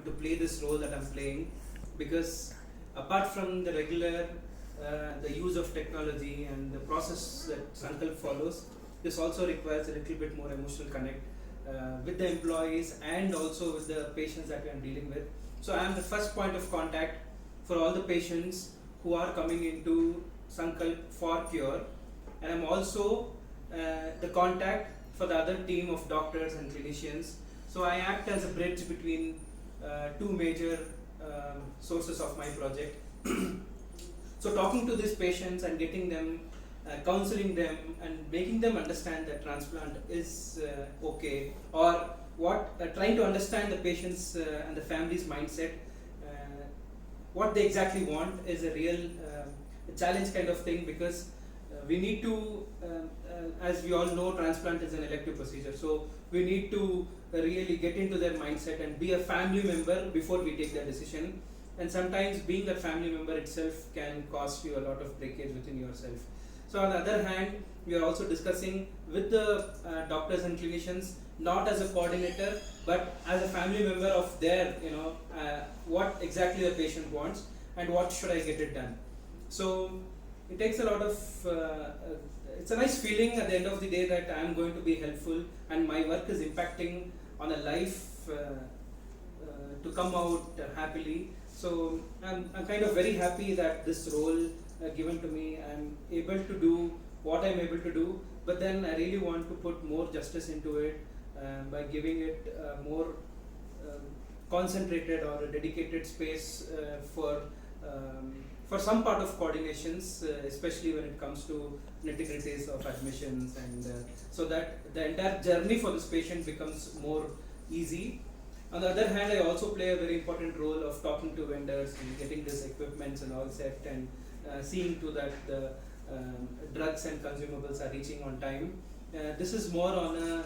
to play this role that I'm playing, because apart from the regular the use of technology and the process that Sankalp follows, this also requires a little bit more emotional connect with the employees and also with the patients that we are dealing with. So I am the first point of contact for all the patients who are coming into Sankalp for cure, and I'm also the contact for the other team of doctors and clinicians. So I act as a bridge between two major sources of my project. So talking to these patients and getting them, counseling them and making them understand that transplant is okay, or trying to understand the patients and the family's mindset, what they exactly want is a real challenge kind of thing, because we need to, as we all know, transplant is an elective procedure, so we need to really get into their mindset and be a family member before we take that decision. And sometimes being that family member itself can cost you a lot of breakage within yourself. So on the other hand, we are also discussing with the doctors and clinicians, not as a coordinator but as a family member of their, what exactly the patient wants and what should I get it done. So it takes a lot of it's a nice feeling at the end of the day that I am going to be helpful and my work is impacting on a life to come out happily. So I'm kind of very happy that this role given to me, I'm able to do what I'm able to do, but then I really want to put more justice into it by giving it more concentrated or a dedicated space for some part of coordinations, especially when it comes to nitty-gritties of admissions, and so that the entire journey for this patient becomes more easy. On the other hand, I also play a very important role of talking to vendors and getting this equipments and all set, and seeing to that the drugs and consumables are reaching on time. This is more on a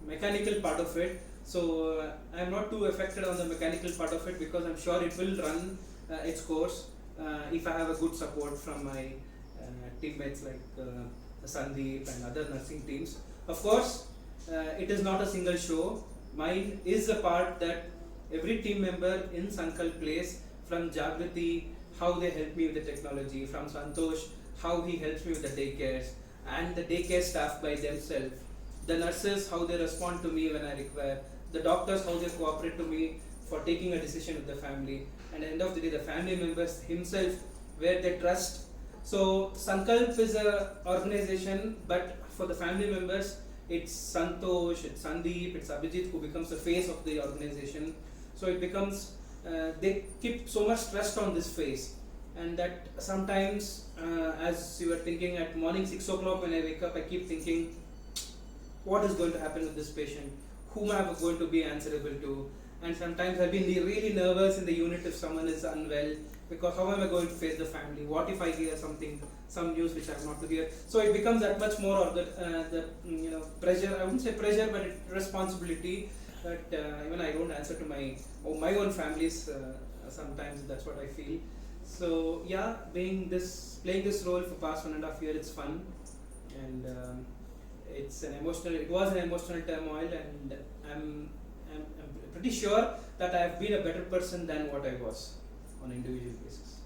mechanical part of it, so I'm not too affected on the mechanical part of it, because I'm sure it will run its course if I have a good support from my teammates like Sandeep and other nursing teams. Of course, it is not a single show. Mine is a part that every team member in Sankalp plays, from Jagriti, how they help me with the technology, from Santosh, how he helps me with the daycares, and the daycare staff by themselves, the nurses, how they respond to me when I require, the doctors, how they cooperate to me for taking a decision with the family, and at the end of the day, the family members himself, where they trust. So Sankalp is a organization, but for the family members, it's Santosh, it's Sandeep, it's Abhijit who becomes the face of the organization. So it becomes, they keep so much trust on this face, and that sometimes, as you were thinking at morning 6 o'clock when I wake up, I keep thinking, what is going to happen with this patient? Whom am I going to be answerable to? And sometimes I've been really nervous in the unit if someone is unwell, because how am I going to face the family? What if I hear something, some news which I have not to hear? So it becomes that much more of the pressure. I wouldn't say pressure, but responsibility. That even I don't answer to my own families. Sometimes that's what I feel. So yeah, playing this role for past 1.5 years, it's fun, and it was an emotional turmoil, and I'm pretty sure that I have been a better person than what I was on an individual basis.